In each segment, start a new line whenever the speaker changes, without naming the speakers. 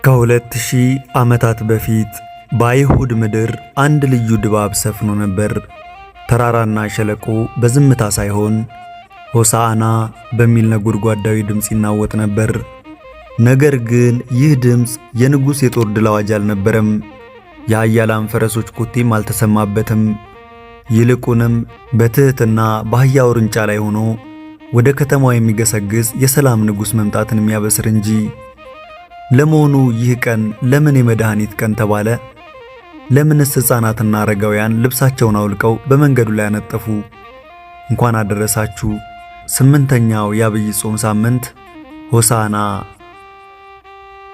ከ2000 ዓመታት በፊት በአይሁድ ምድር አንድ ልዩ ድባብ ሰፍኖ ነበር። ተራራና ሸለቆ በዝምታ ሳይሆን ሆሳዕና በሚል ነጎድጓዳዊ ድምፅ ይናወጥ ነበር። ነገር ግን ይህ ድምፅ የንጉሥ የጦር ድል አዋጅ አልነበረም። የኃያላን ፈረሶች ኮቴም አልተሰማበትም። ይልቁንም በትሕትና በአህያ ውርንጫ ላይ ሆኖ ወደ ከተማው የሚገሰግስ የሰላም ንጉሥ መምጣትን የሚያበስር እንጂ። ለመሆኑ ይህ ቀን ለምን የመድኃኒት ቀን ተባለ? ለምንስ ሕፃናትና አረጋውያን ልብሳቸውን አውልቀው በመንገዱ ላይ አነጠፉ? እንኳን አደረሳችሁ። 8ኛው የአብይ ጾም ሳምንት ሆሳዕና።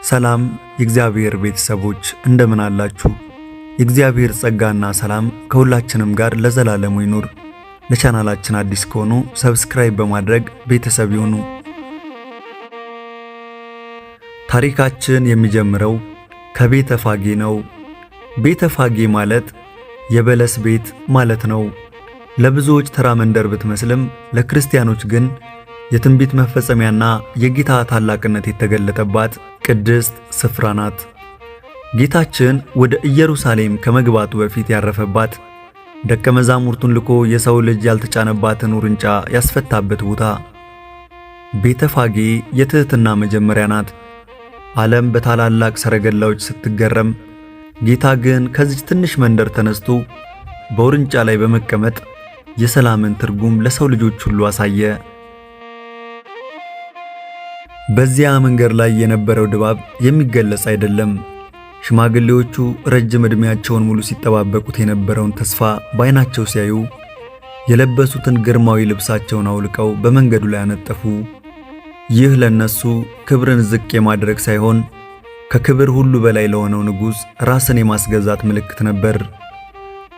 ሰላም የእግዚአብሔር ቤተሰቦች እንደምን አላችሁ? የእግዚአብሔር ጸጋና ሰላም ከሁላችንም ጋር ለዘላለሙ ይኑር። ለቻናላችን አዲስ ከሆኑ ሰብስክራይብ በማድረግ ቤተሰብ ይሁኑ። ታሪካችን የሚጀምረው ከቤተ ፋጌ ነው። ቤተ ፋጌ ማለት የበለስ ቤት ማለት ነው። ለብዙዎች ተራ መንደር ብትመስልም ለክርስቲያኖች ግን የትንቢት መፈጸሚያና የጌታ ታላቅነት የተገለጠባት ቅድስት ስፍራ ናት። ጌታችን ወደ ኢየሩሳሌም ከመግባቱ በፊት ያረፈባት፣ ደቀ መዛሙርቱን ልኮ የሰው ልጅ ያልተጫነባትን ውርንጫ ያስፈታበት ቦታ። ቤተ ፋጌ የትሕትና መጀመሪያ ናት። ዓለም በታላላቅ ሰረገላዎች ስትገረም፣ ጌታ ግን ከዚች ትንሽ መንደር ተነስቶ በውርንጫ ላይ በመቀመጥ የሰላምን ትርጉም ለሰው ልጆች ሁሉ አሳየ። በዚያ መንገድ ላይ የነበረው ድባብ የሚገለጽ አይደለም። ሽማግሌዎቹ ረጅም ዕድሜያቸውን ሙሉ ሲጠባበቁት የነበረውን ተስፋ በዓይናቸው ሲያዩ የለበሱትን ግርማዊ ልብሳቸውን አውልቀው በመንገዱ ላይ አነጠፉ። ይህ ለነሱ ክብርን ዝቅ የማድረግ ሳይሆን ከክብር ሁሉ በላይ ለሆነው ንጉሥ ራስን የማስገዛት ምልክት ነበር።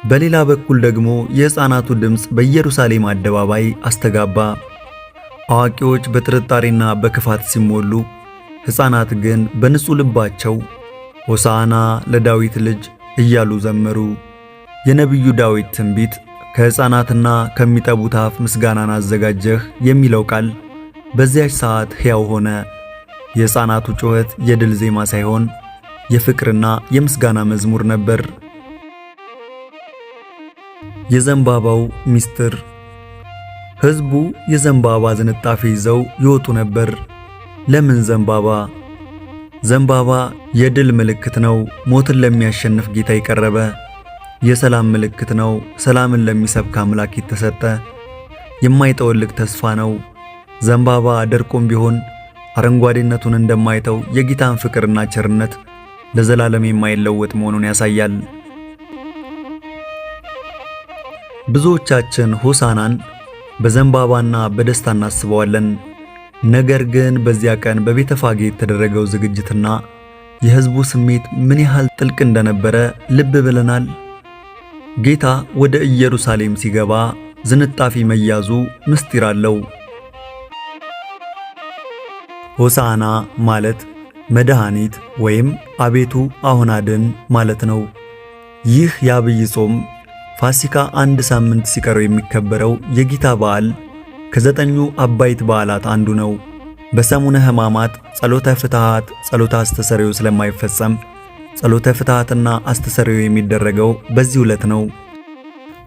በሌላ በኩል ደግሞ የሕፃናቱ ድምፅ በኢየሩሳሌም አደባባይ አስተጋባ። አዋቂዎች በጥርጣሬና በክፋት ሲሞሉ፣ ሕፃናት ግን በንጹሕ ልባቸው ሆሳዕና ለዳዊት ልጅ እያሉ ዘመሩ። የነቢዩ ዳዊት ትንቢት ከሕፃናትና ከሚጠቡት አፍ ምስጋናን አዘጋጀህ የሚለው ቃል በዚያች ሰዓት ሕያው ሆነ። የሕፃናቱ ጩኸት የድል ዜማ ሳይሆን የፍቅርና የምስጋና መዝሙር ነበር። የዘንባባው ሚስጥር። ሕዝቡ የዘንባባ ዝንጣፊ ይዘው ይወጡ ነበር። ለምን ዘንባባ? ዘንባባ የድል ምልክት ነው። ሞትን ለሚያሸንፍ ጌታ የቀረበ የሰላም ምልክት ነው። ሰላምን ለሚሰብክ አምላክ የተሰጠ የማይጠወልቅ ተስፋ ነው። ዘንባባ ደርቆም ቢሆን አረንጓዴነቱን እንደማይተው የጌታን ፍቅርና ቸርነት ለዘላለም የማይለወጥ መሆኑን ያሳያል። ብዙዎቻችን ሆሳዕናን በዘንባባና በደስታ እናስበዋለን። ነገር ግን በዚያ ቀን በቤተ ፋጌ የተደረገው ዝግጅትና የሕዝቡ ስሜት ምን ያህል ጥልቅ እንደነበረ ልብ ብለናል። ጌታ ወደ ኢየሩሳሌም ሲገባ ዝንጣፊ መያዙ ምስጢር አለው። ሆሳዕና ማለት መድኃኒት ወይም አቤቱ አሁን አድን ማለት ነው። ይህ የአብይ ጾም ፋሲካ አንድ ሳምንት ሲቀረው የሚከበረው የጌታ በዓል ከ9ኙ አበይት በዓላት አንዱ ነው። በሰሙነ ሕማማት ጸሎተ ፍትሐት፣ ጸሎተ አስተሰሪዮ ስለማይፈጸም ጸሎተ ፍትሐትና አስተሰሪዮ የሚደረገው በዚህ ዕለት ነው።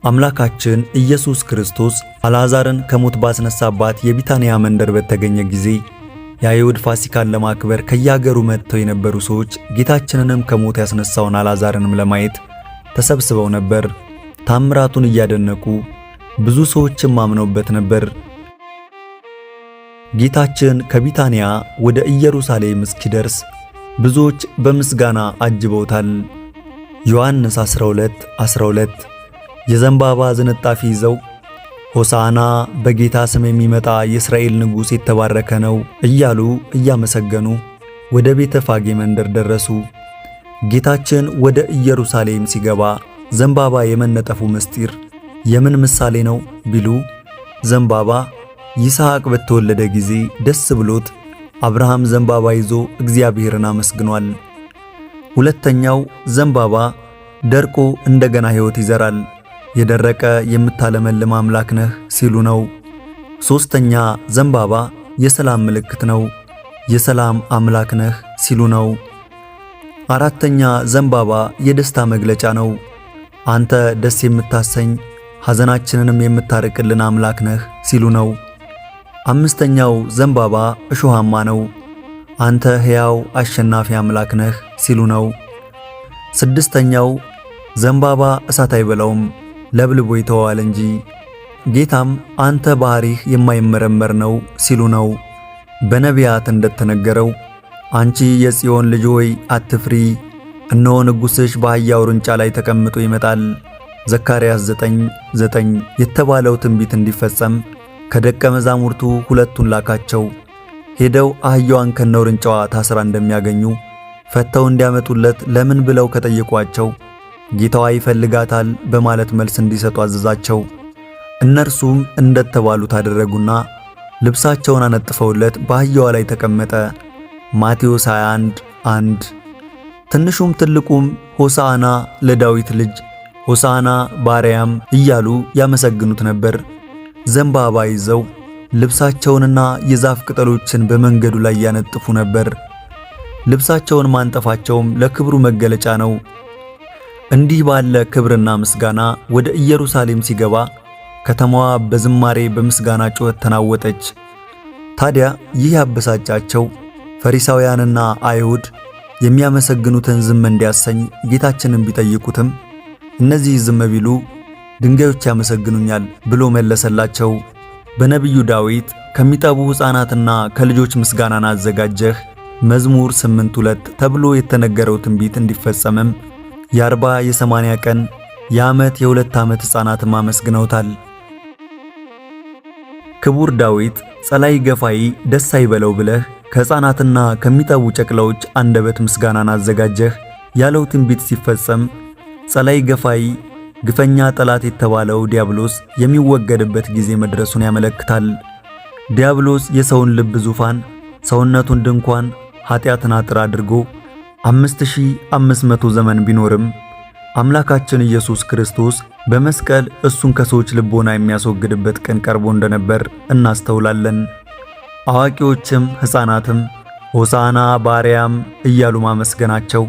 አምላካችን ኢየሱስ ክርስቶስ አልዓዛርን ከሞት ባስነሳባት የቢታንያ መንደር በተገኘ ጊዜ የአይሁድ ፋሲካን ለማክበር ከያገሩ መጥተው የነበሩ ሰዎች ጌታችንንም ከሞት ያስነሳውን አልዓዛርንም ለማየት ተሰብስበው ነበር። ታምራቱን እያደነቁ ብዙ ሰዎችም አምነውበት ነበር። ጌታችን ከቢታንያ ወደ ኢየሩሳሌም እስኪደርስ ብዙዎች በምስጋና አጅበውታል። ዮሐንስ 12:12 የዘንባባ ዝንጣፊ ይዘው ሆሳዕና በጌታ ስም የሚመጣ የእስራኤል ንጉሥ የተባረከ ነው እያሉ እያመሰገኑ ወደ ቤተ ፋጌ መንደር ደረሱ። ጌታችን ወደ ኢየሩሳሌም ሲገባ ዘንባባ የመነጠፉ ምስጢር የምን ምሳሌ ነው ቢሉ፣ ዘንባባ ይስሐቅ በተወለደ ጊዜ ደስ ብሎት አብርሃም ዘንባባ ይዞ እግዚአብሔርን አመስግኗል። ሁለተኛው ዘንባባ ደርቆ እንደገና ሕይወት ይዘራል፣ የደረቀ የምታለመልም አምላክ ነህ ሲሉ ነው። ሶስተኛ ዘንባባ የሰላም ምልክት ነው፣ የሰላም አምላክ ነህ ሲሉ ነው። አራተኛ ዘንባባ የደስታ መግለጫ ነው። አንተ ደስ የምታሰኝ ሐዘናችንንም የምታርቅልን አምላክ ነህ ሲሉ ነው። አምስተኛው ዘንባባ እሾሃማ ነው። አንተ ሕያው አሸናፊ አምላክ ነህ ሲሉ ነው። ስድስተኛው ዘንባባ እሳት አይበላውም ለብልቦ ይተዋል እንጂ ጌታም አንተ ባህሪህ የማይመረመር ነው ሲሉ ነው። በነቢያት እንደተነገረው አንቺ የጽዮን ልጅ ሆይ አትፍሪ፣ እነሆ ንጉሥሽ በአህያ ውርንጫ ላይ ተቀምጦ ይመጣል ዘካርያስ 9:9 የተባለው ትንቢት እንዲፈጸም ከደቀ መዛሙርቱ ሁለቱን ላካቸው። ሄደው አህያዋን ከነውርንጫዋ ታስራ እንደሚያገኙ ፈተው እንዲያመጡለት ለምን ብለው ከጠየቋቸው ጌታዋ ይፈልጋታል በማለት መልስ እንዲሰጡ አዘዛቸው። እነርሱም እንደተባሉት አደረጉና ልብሳቸውን አነጥፈውለት በአህያዋ ላይ ተቀመጠ። ማቴዎስ 21:1 ትንሹም ትልቁም ሆሳዕና ለዳዊት ልጅ ሆሳዕና ባሪያም እያሉ ያመሰግኑት ነበር። ዘንባባ ይዘው ልብሳቸውንና የዛፍ ቅጠሎችን በመንገዱ ላይ ያነጥፉ ነበር። ልብሳቸውን ማንጠፋቸውም ለክብሩ መገለጫ ነው። እንዲህ ባለ ክብርና ምስጋና ወደ ኢየሩሳሌም ሲገባ ከተማዋ በዝማሬ በምስጋና ጩኸት ተናወጠች። ታዲያ ይህ ያበሳጫቸው ፈሪሳውያንና አይሁድ የሚያመሰግኑትን ዝም እንዲያሰኝ ጌታችንን ቢጠይቁትም እነዚህ ዝም ቢሉ ድንጋዮች ያመሰግኑኛል ብሎ መለሰላቸው። በነቢዩ ዳዊት ከሚጠቡ ሕፃናትና ከልጆች ምስጋናን አዘጋጀህ መዝሙር 8:2 ተብሎ የተነገረው ትንቢት እንዲፈጸምም የ40 የ80 ቀን የዓመት የ2 ዓመት ሕፃናትም አመስግነውታል። ክቡር ዳዊት ጸላይ ገፋይ ደስ አይበለው ብለህ ከሕፃናትና ከሚጠቡ ጨቅላዎች አንደበት ምስጋናን አዘጋጀህ ያለው ትንቢት ሲፈጸም ጸላይ ገፋይ ግፈኛ ጠላት የተባለው ዲያብሎስ የሚወገድበት ጊዜ መድረሱን ያመለክታል። ዲያብሎስ የሰውን ልብ ዙፋን፣ ሰውነቱን ድንኳን፣ ኃጢአትን አጥር አድርጎ 5500 ዘመን ቢኖርም አምላካችን ኢየሱስ ክርስቶስ በመስቀል እሱን ከሰዎች ልቦና የሚያስወግድበት ቀን ቀርቦ እንደነበር እናስተውላለን። አዋቂዎችም ሕፃናትም ሆሳዕና ባሪያም እያሉ ማመስገናቸው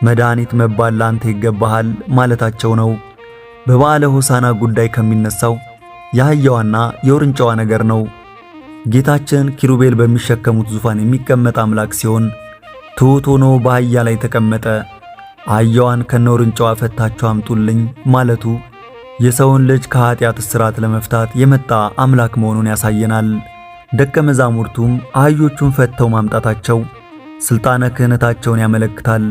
መድኃኒት መባል ላንተ ይገባሃል ማለታቸው ነው። በበዓለ ሆሳዕና ጉዳይ ከሚነሳው የአህያዋና የውርንጫዋ ነገር ነው። ጌታችን ኪሩቤል በሚሸከሙት ዙፋን የሚቀመጥ አምላክ ሲሆን ትሑት ሆኖ በአህያ ላይ ተቀመጠ። አህያዋን ከነውርንጫዋ ፈታችሁ አምጡልኝ ማለቱ የሰውን ልጅ ከኃጢአት እስራት ለመፍታት የመጣ አምላክ መሆኑን ያሳየናል። ደቀ መዛሙርቱም አህዮቹን ፈተው ማምጣታቸው ሥልጣነ ክህነታቸውን ያመለክታል።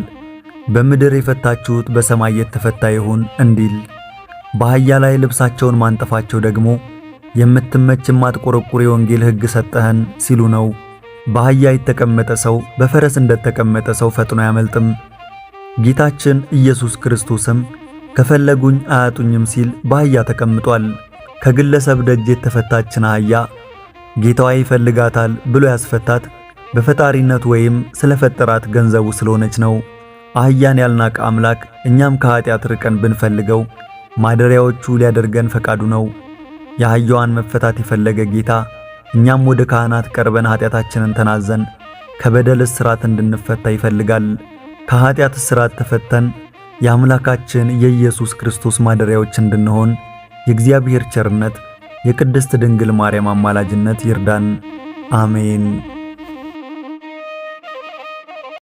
በምድር የፈታችሁት በሰማይ የተፈታ ይሁን እንዲል፣ በአህያ ላይ ልብሳቸውን ማንጠፋቸው ደግሞ የምትመች የማትቆረቁር የወንጌል ሕግ ሰጠህን ሲሉ ነው። በአህያ የተቀመጠ ሰው በፈረስ እንደተቀመጠ ሰው ፈጥኖ አያመልጥም። ጌታችን ኢየሱስ ክርስቶስም ከፈለጉኝ አያጡኝም ሲል በአህያ ተቀምጧል። ከግለሰብ ደጅ የተፈታችን አህያ ጌታዋ ይፈልጋታል ብሎ ያስፈታት በፈጣሪነት ወይም ስለፈጠራት ገንዘቡ ስለሆነች ነው። አህያን ያልናቀ አምላክ እኛም ከኃጢአት ርቀን ብንፈልገው ማደሪያዎቹ ሊያደርገን ፈቃዱ ነው። የአህያዋን መፈታት የፈለገ ጌታ እኛም ወደ ካህናት ቀርበን ኃጢአታችንን ተናዘን ከበደል እስራት እንድንፈታ ይፈልጋል። ከኃጢአት እስራት ተፈተን የአምላካችን የኢየሱስ ክርስቶስ ማደሪያዎች እንድንሆን የእግዚአብሔር ቸርነት የቅድስት ድንግል ማርያም አማላጅነት ይርዳን። አሜን።